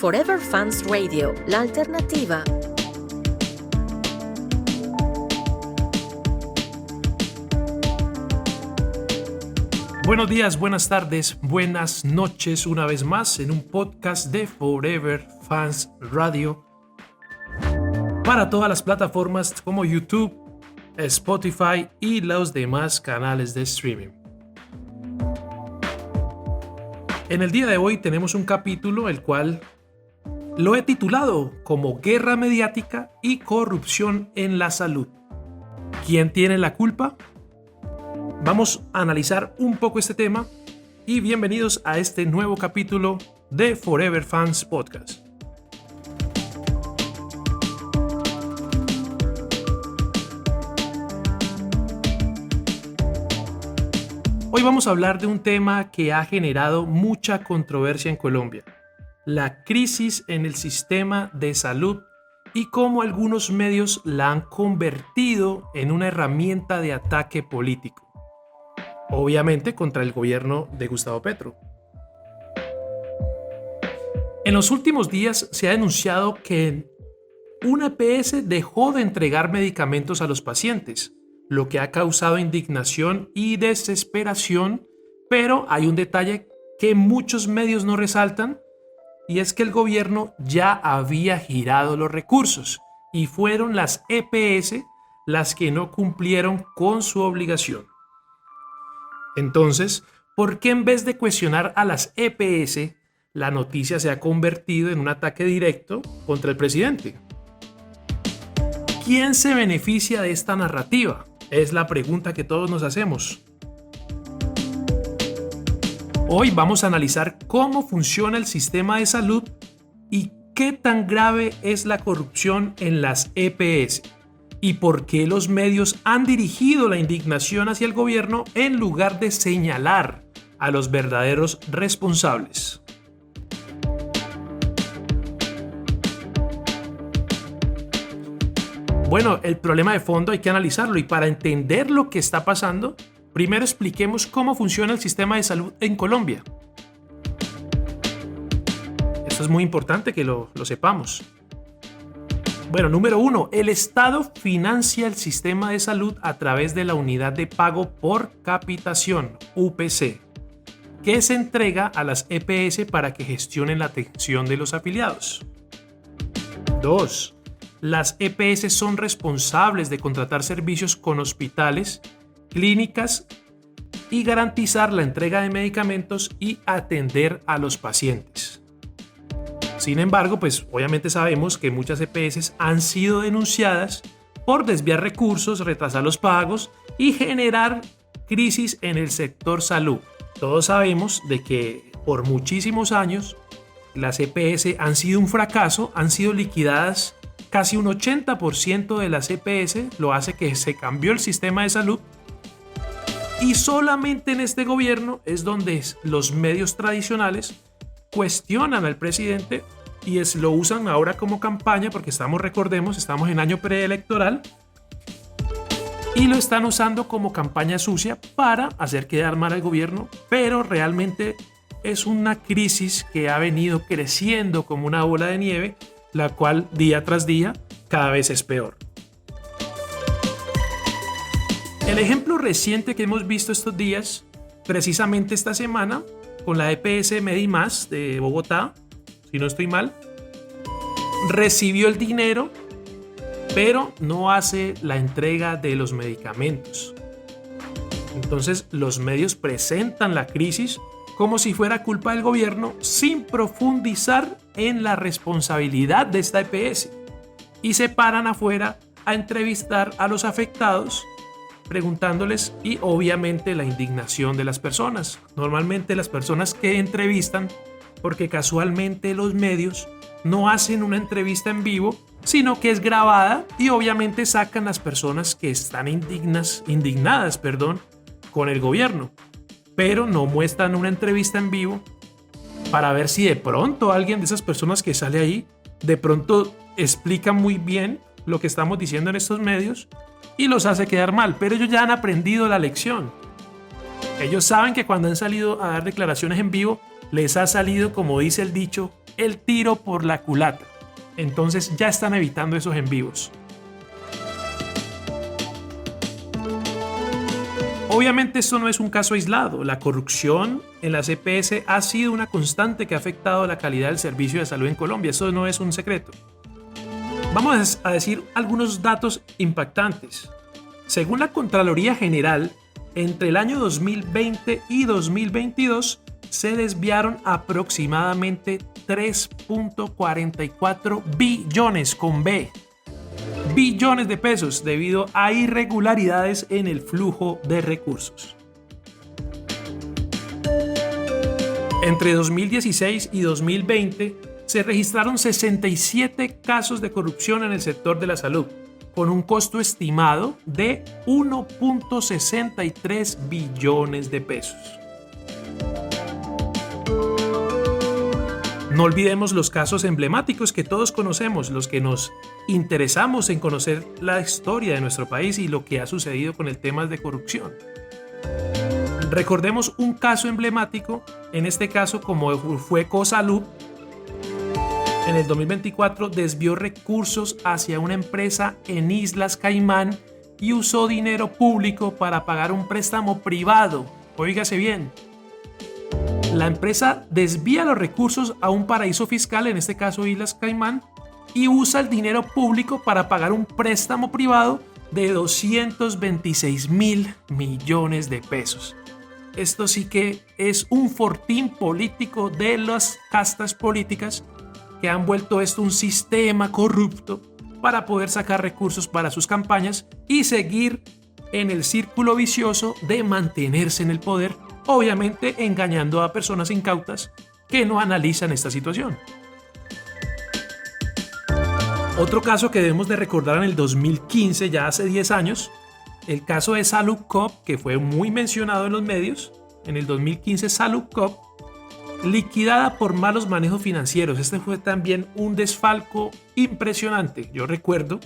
Forever Fans Radio, la alternativa. Buenos días, buenas tardes, buenas noches una vez más en un podcast de Forever Fans Radio para todas las plataformas como YouTube, Spotify y los demás canales de streaming. En el día de hoy tenemos un capítulo el cual lo he titulado como Guerra Mediática y Corrupción en la Salud. ¿Quién tiene la culpa? Vamos a analizar un poco este tema y bienvenidos a este nuevo capítulo de Forever Fans Podcast. Hoy vamos a hablar de un tema que ha generado mucha controversia en Colombia: la crisis en el sistema de salud y cómo algunos medios la han convertido en una herramienta de ataque político. Obviamente contra el gobierno de Gustavo Petro. En los últimos días se ha denunciado que una EPS dejó de entregar medicamentos a los pacientes, lo que ha causado indignación y desesperación, pero hay un detalle que muchos medios no resaltan, y es que el gobierno ya había girado los recursos y fueron las EPS las que no cumplieron con su obligación. Entonces, ¿por qué en vez de cuestionar a las EPS, la noticia se ha convertido en un ataque directo contra el presidente? ¿Quién se beneficia de esta narrativa? Es la pregunta que todos nos hacemos. Hoy vamos a analizar cómo funciona el sistema de salud y qué tan grave es la corrupción en las EPS. Y por qué los medios han dirigido la indignación hacia el gobierno en lugar de señalar a los verdaderos responsables. Bueno, el problema de fondo hay que analizarlo, y para entender lo que está pasando, primero expliquemos cómo funciona el sistema de salud en Colombia. Esto es muy importante que lo sepamos. Bueno, número 1, el Estado financia el sistema de salud a través de la Unidad de Pago por Capitación, UPC, que se entrega a las EPS para que gestionen la atención de los afiliados. 2. Las EPS son responsables de contratar servicios con hospitales, clínicas y garantizar la entrega de medicamentos y atender a los pacientes. Sin embargo, pues obviamente sabemos que muchas EPS han sido denunciadas por desviar recursos, retrasar los pagos y generar crisis en el sector salud. Todos sabemos de que por muchísimos años las EPS han sido un fracaso, han sido liquidadas. Casi un 80% de las EPS lo hace que se cambió el sistema de salud, y solamente en este gobierno es donde los medios tradicionales cuestionan al presidente y lo usan ahora como campaña, porque recordemos, estamos en año preelectoral y lo están usando como campaña sucia para hacer quedar mal al gobierno, pero realmente es una crisis que ha venido creciendo como una bola de nieve, la cual día tras día cada vez es peor. El ejemplo reciente que hemos visto estos días, precisamente esta semana, con la EPS Medimás de Bogotá, si no estoy mal, recibió el dinero, pero no hace la entrega de los medicamentos. Entonces los medios presentan la crisis como si fuera culpa del gobierno, sin profundizar en la responsabilidad de esta EPS, y se paran afuera a entrevistar a los afectados, preguntándoles, y obviamente la indignación de las personas. Normalmente las personas que entrevistan, porque casualmente los medios no hacen una entrevista en vivo, sino que es grabada, y obviamente sacan las personas que están indignadas con el gobierno, pero no muestran una entrevista en vivo para ver si de pronto alguien de esas personas que sale ahí de pronto explica muy bien lo que estamos diciendo en estos medios y los hace quedar mal. Pero ellos ya han aprendido la lección. Ellos saben que cuando han salido a dar declaraciones en vivo les ha salido, como dice el dicho, el tiro por la culata. Entonces ya están evitando esos en vivos. Obviamente esto no es un caso aislado. La corrupción en las EPS ha sido una constante que ha afectado la calidad del servicio de salud en Colombia. Eso no es un secreto. Vamos a decir algunos datos impactantes. Según la Contraloría General, entre el año 2020 y 2022 se desviaron aproximadamente 3.44 billones con B. Billones de pesos debido a irregularidades en el flujo de recursos. Entre 2016 y 2020 se registraron 67 casos de corrupción en el sector de la salud, con un costo estimado de 1.63 billones de pesos. No olvidemos los casos emblemáticos que todos conocemos, los que nos interesamos en conocer la historia de nuestro país y lo que ha sucedido con el tema de corrupción. Recordemos un caso emblemático, en este caso como fue Cosalud. En el 2024 desvió recursos hacia una empresa en Islas Caimán y usó dinero público para pagar un préstamo privado. Óigase bien. La empresa desvía los recursos a un paraíso fiscal, en este caso Islas Caimán, y usa el dinero público para pagar un préstamo privado de 226.000 millones de pesos. Esto sí que es un fortín político de las castas políticas que han vuelto esto un sistema corrupto para poder sacar recursos para sus campañas y seguir en el círculo vicioso de mantenerse en el poder, obviamente engañando a personas incautas que no analizan esta situación. Otro caso que debemos de recordar en el 2015, ya hace 10 años, el caso de Salubcop, que fue muy mencionado en los medios. En el 2015 Salubcop, liquidada por malos manejos financieros. Este fue también un desfalco impresionante. Yo recuerdo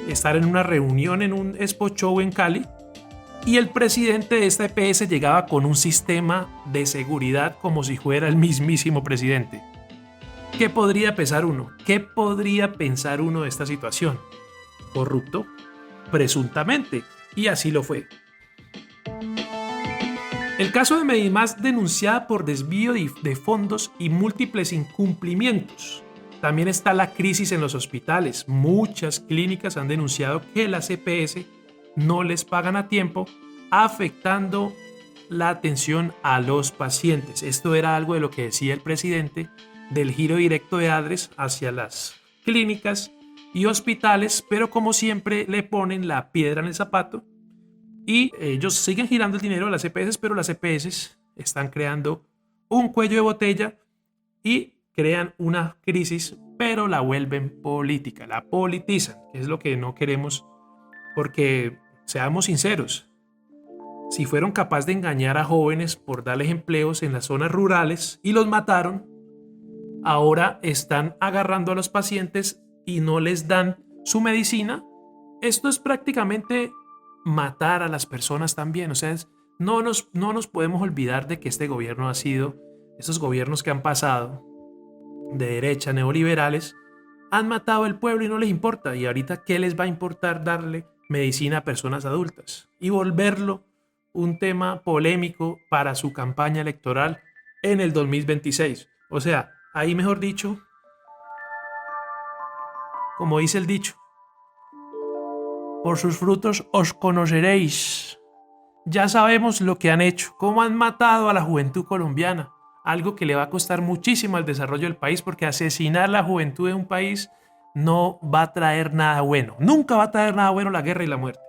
estar en una reunión en un Expo Show en Cali y el presidente de esta EPS llegaba con un sistema de seguridad como si fuera el mismísimo presidente. ¿Qué podría pensar uno? ¿Qué podría pensar uno de esta situación? ¿Corrupto? Presuntamente. Y así lo fue. El caso de Medimás, denunciada por desvío de fondos y múltiples incumplimientos. También está la crisis en los hospitales. Muchas clínicas han denunciado que las EPS no les pagan a tiempo, afectando la atención a los pacientes. Esto era algo de lo que decía el presidente del giro directo de ADRES hacia las clínicas y hospitales, pero como siempre le ponen la piedra en el zapato. Y ellos siguen girando el dinero a las EPS, pero las EPS están creando un cuello de botella y crean una crisis, pero la vuelven política, la politizan, que es lo que no queremos, porque seamos sinceros, si fueron capaces de engañar a jóvenes por darles empleos en las zonas rurales y los mataron, ahora están agarrando a los pacientes y no les dan su medicina. Esto es prácticamente matar a las personas también. O sea, no nos podemos olvidar de que este gobierno ha sido, esos gobiernos que han pasado de derecha, neoliberales, han matado al pueblo y no les importa. Y ahorita, ¿qué les va a importar darle medicina a personas adultas y volverlo un tema polémico para su campaña electoral en el 2026? O sea, ahí mejor dicho, como dice el dicho, por sus frutos os conoceréis. Ya sabemos lo que han hecho, cómo han matado a la juventud colombiana, algo que le va a costar muchísimo al desarrollo del país, porque asesinar la juventud de un país no va a traer nada bueno. Nunca va a traer nada bueno la guerra y la muerte.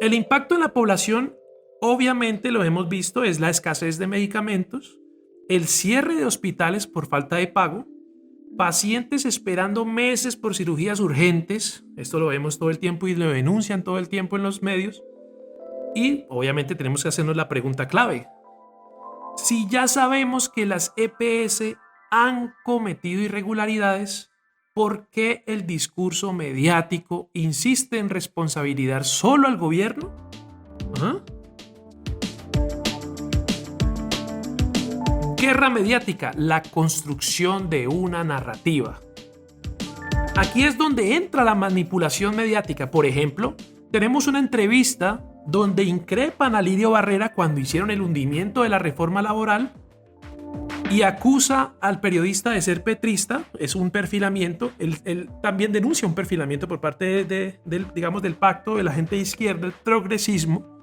El impacto en la población, obviamente lo hemos visto, es la escasez de medicamentos, el cierre de hospitales por falta de pago, pacientes esperando meses por cirugías urgentes. Esto lo vemos todo el tiempo y lo denuncian todo el tiempo en los medios. Y obviamente tenemos que hacernos la pregunta clave. Si ya sabemos que las EPS han cometido irregularidades, ¿por qué el discurso mediático insiste en responsabilizar solo al gobierno? Guerra mediática, la construcción de una narrativa. Aquí es donde entra la manipulación mediática. Por ejemplo, tenemos una entrevista donde increpan a Lirio Barrera cuando hicieron el hundimiento de la reforma laboral y acusa al periodista de ser petrista. Es un perfilamiento. Él también denuncia un perfilamiento por parte del pacto de la gente de izquierda, el progresismo.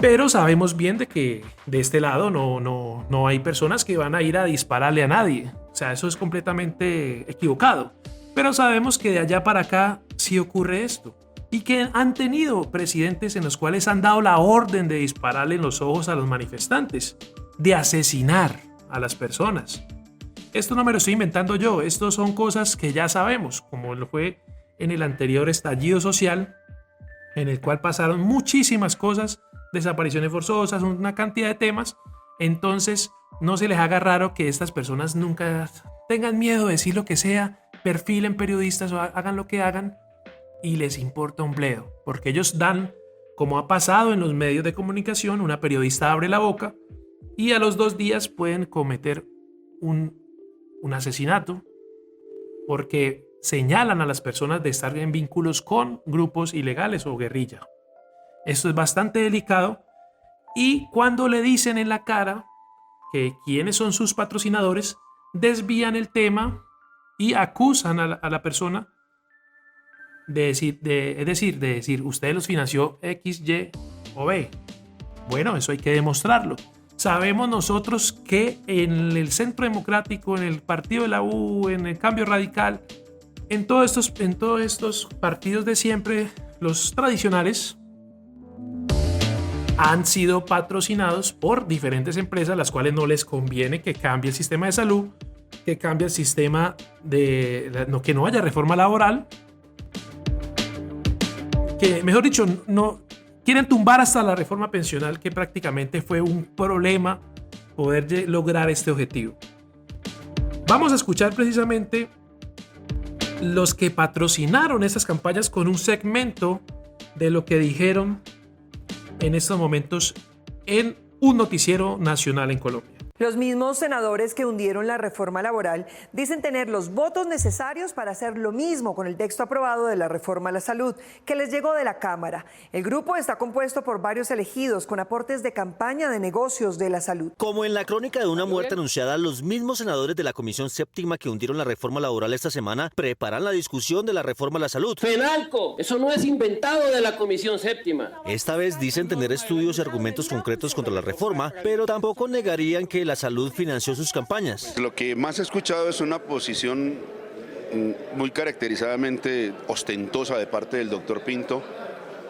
Pero sabemos bien de que de este lado no hay personas que van a ir a dispararle a nadie. O sea, eso es completamente equivocado. Pero sabemos que de allá para acá sí ocurre esto. Y que han tenido presidentes en los cuales han dado la orden de dispararle en los ojos a los manifestantes, de asesinar a las personas. Esto no me lo estoy inventando yo, esto son cosas que ya sabemos, como lo fue en el anterior estallido social, en el cual pasaron muchísimas cosas, desapariciones forzosas, una cantidad de temas. Entonces no se les haga raro que estas personas nunca tengan miedo de decir lo que sea, perfilen periodistas o hagan lo que hagan y les importa un bledo, porque ellos dan, como ha pasado en los medios de comunicación, una periodista abre la boca y a los 2 días pueden cometer un asesinato porque señalan a las personas de estar en vínculos con grupos ilegales o guerrilla. Esto es bastante delicado y cuando le dicen en la cara que quiénes son sus patrocinadores, desvían el tema y acusan a la persona de decir, usted los financió X, Y o B. Bueno, eso hay que demostrarlo. Sabemos nosotros que en el Centro Democrático, en el Partido de la U, en el Cambio Radical, en todos estos partidos de siempre, los tradicionales, han sido patrocinados por diferentes empresas, las cuales no les conviene que cambie el sistema de salud, que cambie el sistema que no haya reforma laboral, que mejor dicho, no quieren tumbar hasta la reforma pensional, que prácticamente fue un problema poder lograr este objetivo. Vamos a escuchar precisamente los que patrocinaron estas campañas con un segmento de lo que dijeron en estos momentos en un noticiero nacional en Colombia. Los mismos senadores que hundieron la reforma laboral dicen tener los votos necesarios para hacer lo mismo con el texto aprobado de la reforma a la salud, que les llegó de la Cámara. El grupo está compuesto por varios elegidos con aportes de campaña de negocios de la salud. Como en la crónica de una muerte anunciada, los mismos senadores de la Comisión Séptima que hundieron la reforma laboral esta semana preparan la discusión de la reforma a la salud. FENALCO, eso no es inventado de la Comisión Séptima. Esta vez dicen tener estudios y argumentos concretos contra la reforma, pero tampoco negarían que la salud financió sus campañas. Lo que más he escuchado es una posición muy caracterizadamente ostentosa de parte del doctor Pinto,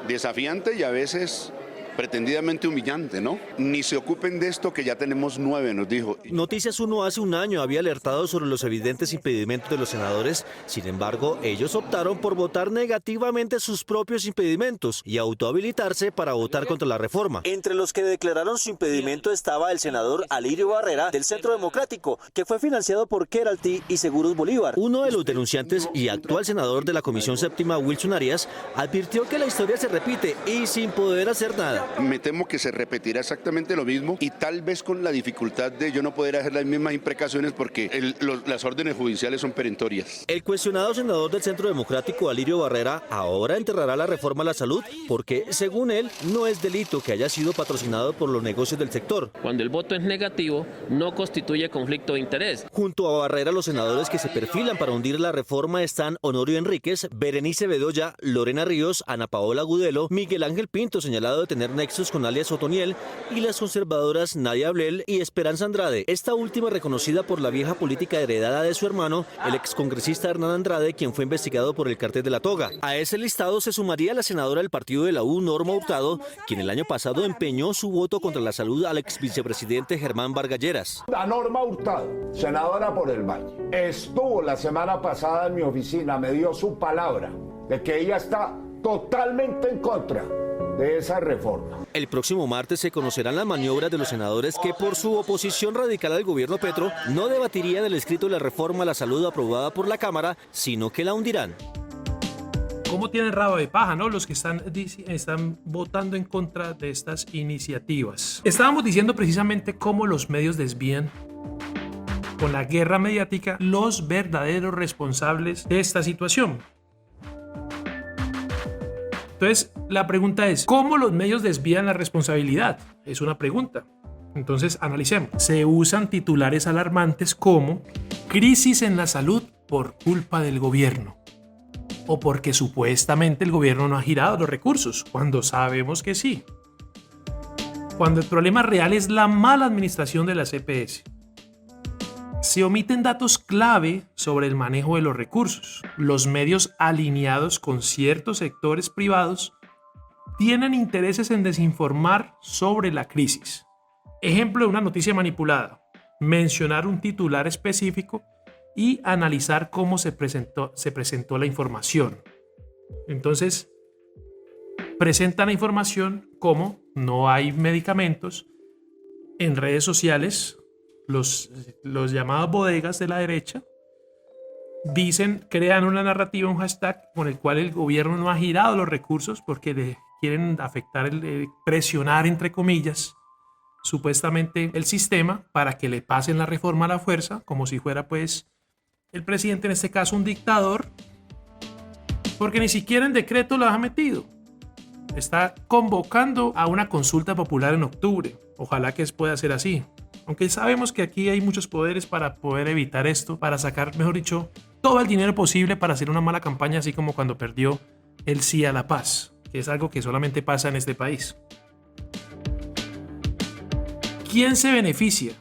desafiante y a veces pretendidamente humillante, ¿no? Ni se ocupen de esto que ya tenemos 9, nos dijo. Noticias 1 hace un año había alertado sobre los evidentes impedimentos de los senadores. Sin embargo, ellos optaron por votar negativamente sus propios impedimentos y autohabilitarse para votar contra la reforma. Entre los que declararon su impedimento estaba el senador Alirio Barrera del Centro Democrático, que fue financiado por Keralty y Seguros Bolívar. Uno de los denunciantes y actual senador de la Comisión Séptima, Wilson Arias, advirtió que la historia se repite y sin poder hacer nada. Me temo que se repetirá exactamente lo mismo y tal vez con la dificultad de yo no poder hacer las mismas imprecaciones porque las órdenes judiciales son perentorias. El cuestionado senador del Centro Democrático, Alirio Barrera, ahora enterrará la reforma a la salud porque, según él, no es delito que haya sido patrocinado por los negocios del sector. Cuando el voto es negativo, no constituye conflicto de interés. Junto a Barrera, los senadores que se perfilan para hundir la reforma están Honorio Enríquez, Berenice Bedoya, Lorena Ríos, Ana Paola Gudelo, Miguel Ángel Pinto, señalado de tener nexos con alias Otoniel, y las conservadoras Nadia Blel y Esperanza Andrade, esta última reconocida por la vieja política heredada de su hermano, el excongresista Hernán Andrade, quien fue investigado por el cartel de la Toga. A ese listado se sumaría la senadora del partido de la U, Norma Hurtado, quien el año pasado empeñó su voto contra la salud al ex vicepresidente Germán Vargas Lleras. La Norma Hurtado, senadora por el Valle, estuvo la semana pasada en mi oficina, me dio su palabra de que ella está totalmente en contra de esa reforma. El próximo martes se conocerán las maniobras de los senadores que, por su oposición radical al gobierno Petro, no debatirían el escrito de la reforma a la salud aprobada por la Cámara, sino que la hundirán. ¿Cómo tienen rabo de paja, no? Los que están votando en contra de estas iniciativas. Estábamos diciendo precisamente cómo los medios desvían con la guerra mediática los verdaderos responsables de esta situación. Entonces, la pregunta es, ¿cómo los medios desvían la responsabilidad? Es una pregunta. Entonces, analicemos. Se usan titulares alarmantes como crisis en la salud por culpa del gobierno, o porque supuestamente el gobierno no ha girado los recursos, cuando sabemos que sí. Cuando el problema real es la mala administración de las EPS. Se omiten datos clave sobre el manejo de los recursos. Los medios alineados con ciertos sectores privados tienen intereses en desinformar sobre la crisis. Ejemplo de una noticia manipulada: mencionar un titular específico y analizar cómo se presentó la información. Entonces, presentan la información como no hay medicamentos. En redes sociales, los llamados bodegas de la derecha crean una narrativa, un hashtag con el cual el gobierno no ha girado los recursos porque le quieren afectar, presionar entre comillas, supuestamente el sistema para que le pasen la reforma a la fuerza, como si fuera pues el presidente, en este caso un dictador, porque ni siquiera en decreto lo ha metido. Está convocando a una consulta popular en octubre. Ojalá que pueda ser así. Aunque sabemos que aquí hay muchos poderes para poder evitar esto, para sacar, mejor dicho, todo el dinero posible para hacer una mala campaña, así como cuando perdió el sí a la paz, que es algo que solamente pasa en este país. ¿Quién se beneficia?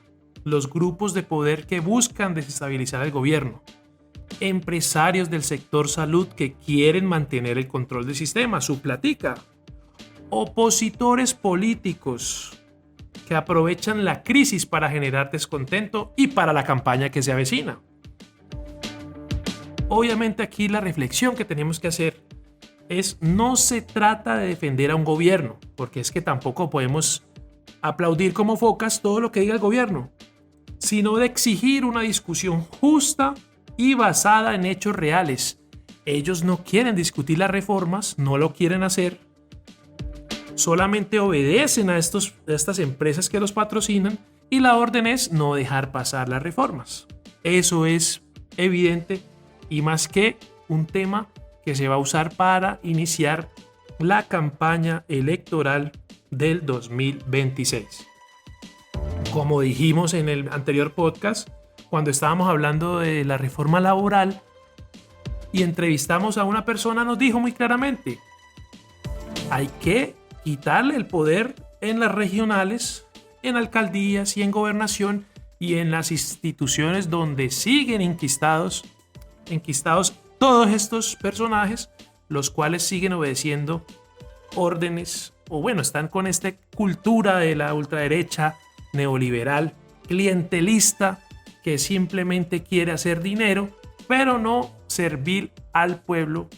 Los grupos de poder que buscan desestabilizar el gobierno. Empresarios del sector salud que quieren mantener el control del sistema, su platica. Opositores políticos que aprovechan la crisis para generar descontento y para la campaña que se avecina. Obviamente aquí la reflexión que tenemos que hacer es: no se trata de defender a un gobierno, porque es que tampoco podemos aplaudir como focas todo lo que diga el gobierno, sino de exigir una discusión justa y basada en hechos reales. Ellos no quieren discutir las reformas, no lo quieren hacer, solamente obedecen a estas empresas que los patrocinan, y la orden es no dejar pasar las reformas. Eso es evidente, y más que un tema que se va a usar para iniciar la campaña electoral del 2026. Como dijimos en el anterior podcast, cuando estábamos hablando de la reforma laboral y entrevistamos a una persona, nos dijo muy claramente: hay que quitarle el poder en las regionales, en alcaldías y en gobernación y en las instituciones donde siguen enquistados todos estos personajes, los cuales siguen obedeciendo órdenes, o bueno, están con esta cultura de la ultraderecha neoliberal, clientelista, que simplemente quiere hacer dinero, pero no servir al pueblo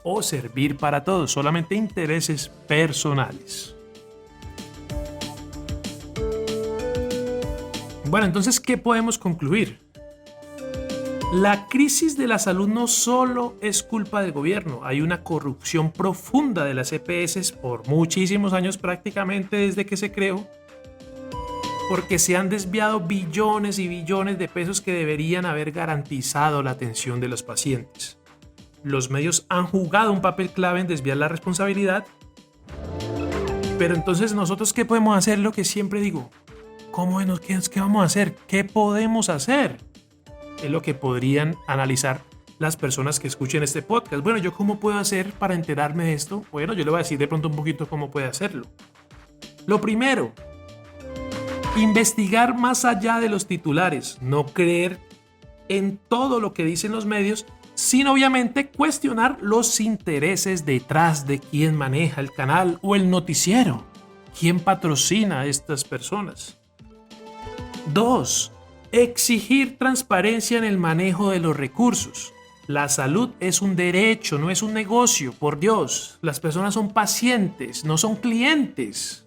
o servir para todos, solamente intereses personales. Bueno, entonces, ¿qué podemos concluir? La crisis de la salud no solo es culpa del gobierno, hay una corrupción profunda de las EPS por muchísimos años, prácticamente desde que se creó, porque se han desviado billones y billones de pesos que deberían haber garantizado la atención de los pacientes. Los medios han jugado un papel clave en desviar la responsabilidad, pero entonces nosotros, ¿qué podemos hacer? Lo que siempre digo, ¿qué vamos a hacer? ¿Qué podemos hacer? Es lo que podrían analizar las personas que escuchen este podcast. Bueno, ¿yo cómo puedo hacer para enterarme de esto? Bueno, yo le voy a decir de pronto un poquito cómo puede hacerlo. Lo primero, investigar más allá de los titulares, no creer en todo lo que dicen los medios, sino obviamente cuestionar los intereses detrás de quién maneja el canal o el noticiero, quién patrocina a estas personas. 2. Exigir transparencia en el manejo de los recursos. La salud es un derecho, no es un negocio, por Dios. Las personas son pacientes, no son clientes.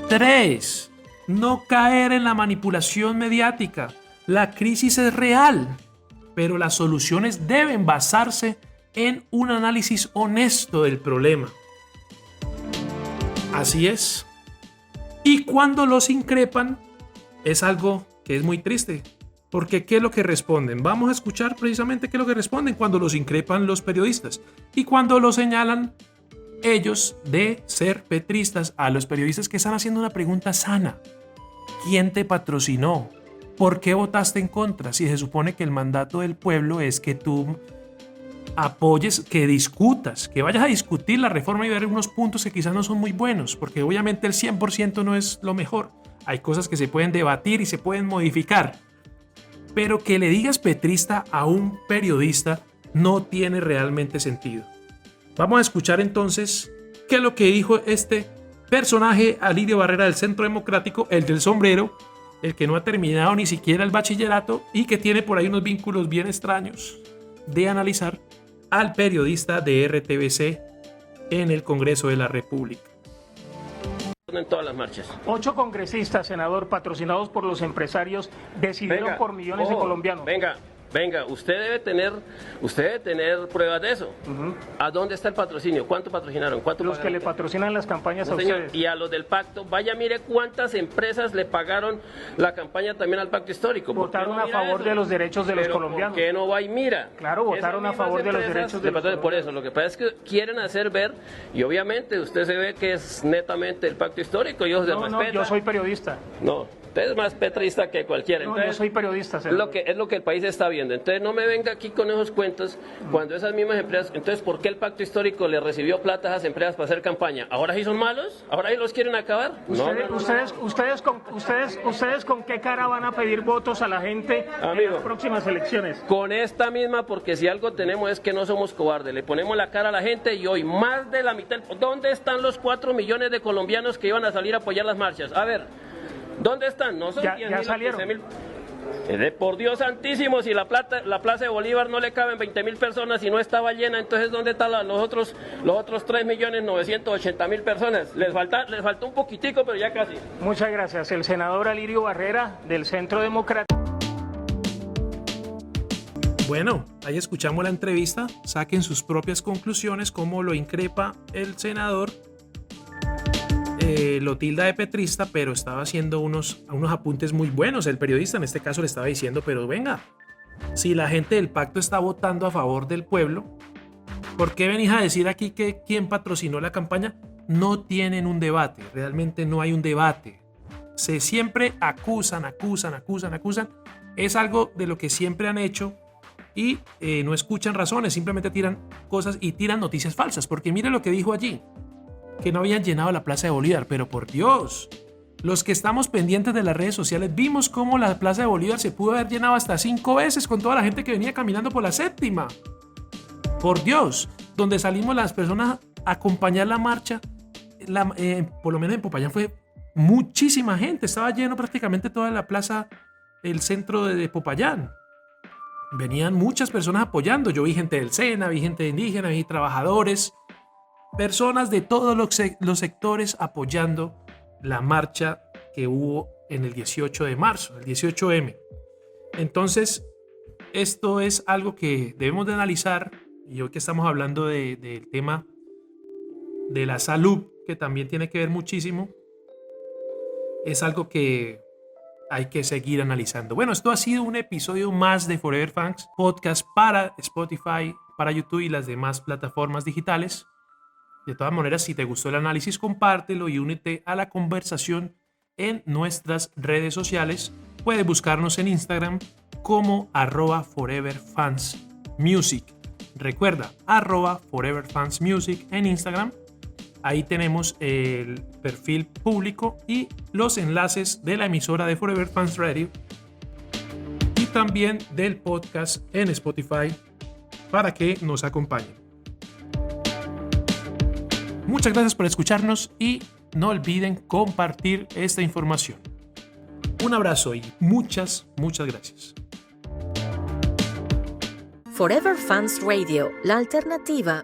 3. No caer en la manipulación mediática. La crisis es real, pero las soluciones deben basarse en un análisis honesto del problema. Así es. Y cuando los increpan, es algo que es muy triste. Porque ¿qué es lo que responden? Vamos a escuchar precisamente qué es lo que responden cuando los increpan los periodistas. Y cuando los señalan ellos de ser petristas a los periodistas que están haciendo una pregunta sana. ¿Quién te patrocinó? ¿Por qué votaste en contra? Si se supone que el mandato del pueblo es que tú apoyes, que discutas, que vayas a discutir la reforma y ver unos puntos que quizás no son muy buenos, porque obviamente el 100% no es lo mejor. Hay cosas que se pueden debatir y se pueden modificar. Pero que le digas petrista a un periodista no tiene realmente sentido. Vamos a escuchar entonces qué es lo que dijo este personaje, Alirio Barrera del Centro Democrático, el del sombrero, el que no ha terminado ni siquiera el bachillerato y que tiene por ahí unos vínculos bien extraños de analizar al periodista de RTBC en el Congreso de la República. En todas las marchas. 8 congresistas, senador, patrocinados por los empresarios, decidieron por millones de colombianos. Venga, usted debe tener pruebas de eso. ¿A dónde está el patrocinio? ¿Cuánto patrocinaron? ¿Cuánto los pagaron? Que le patrocinan las campañas No, a señor. ustedes. Y a los del pacto, vaya, mire cuántas empresas le pagaron la campaña también al pacto histórico. Votaron a favor de los derechos de los colombianos. ¿Por qué no va y mira? Claro, votaron a favor de los derechos de los colombianos. Por eso, lo que pasa es que quieren hacer ver, y obviamente usted se ve que es netamente el pacto histórico, y ellos se respetan. No, yo soy periodista. No, usted es más petrista que cualquiera. No, Entonces, yo soy periodista. es lo que el país está viendo. Entonces no me venga aquí con esos cuentos cuando esas mismas empresas. Entonces, ¿por qué el pacto histórico le recibió plata a esas empresas para hacer campaña? ¿Ahora sí son malos? ¿Ahora sí los quieren acabar? ¿Ustedes con qué cara van a pedir votos a la gente en las próximas elecciones? Con esta misma, porque si algo tenemos es que no somos cobardes. Le ponemos la cara a la gente y hoy más de la mitad. ¿Dónde están los 4 millones de colombianos que iban a salir a apoyar las marchas? A ver. ¿Dónde están? No son ya salieron. 15.000. Por Dios santísimo, si la Plaza de Bolívar no le caben 20.000 personas y no estaba llena, entonces ¿dónde están los otros 3.980.000 personas? Les faltó un poquitico, pero ya casi. Muchas gracias. El senador Alirio Barrera del Centro Democrático. Bueno, ahí escuchamos la entrevista. Saquen sus propias conclusiones, cómo lo increpa el senador. Lo tilda de petrista, pero estaba haciendo unos apuntes muy buenos. El periodista en este caso le estaba diciendo, pero venga, si la gente del pacto está votando a favor del pueblo, ¿por qué venís a decir aquí que quién patrocinó la campaña? No tienen un debate, realmente no hay un debate. Se siempre acusan. Es algo de lo que siempre han hecho y no escuchan razones, simplemente tiran cosas y tiran noticias falsas, porque mire lo que dijo allí. Que no habían llenado la Plaza de Bolívar, pero por Dios, los que estamos pendientes de las redes sociales vimos cómo la Plaza de Bolívar se pudo haber llenado hasta 5 veces con toda la gente que venía caminando por la séptima. Por Dios, donde salimos las personas a acompañar la marcha, por lo menos en Popayán fue muchísima gente, estaba lleno prácticamente toda la plaza, el centro de Popayán. Venían muchas personas apoyando, yo vi gente del SENA, vi gente indígena, vi trabajadores, personas de todos los sectores apoyando la marcha que hubo en el 18 de marzo, el 18M. Entonces, esto es algo que debemos de analizar, y hoy que estamos hablando del tema de la salud, que también tiene que ver muchísimo, es algo que hay que seguir analizando. Bueno, esto ha sido un episodio más de Forever Fans Podcast para Spotify, para YouTube y las demás plataformas digitales. De todas maneras, si te gustó el análisis, compártelo y únete a la conversación en nuestras redes sociales. Puedes buscarnos en Instagram como @foreverfansmusic. Recuerda, @foreverfansmusic en Instagram. Ahí tenemos el perfil público y los enlaces de la emisora de Forever Fans Radio y también del podcast en Spotify para que nos acompañen. Muchas gracias por escucharnos y no olviden compartir esta información. Un abrazo y muchas gracias. Forever Fans Radio, la alternativa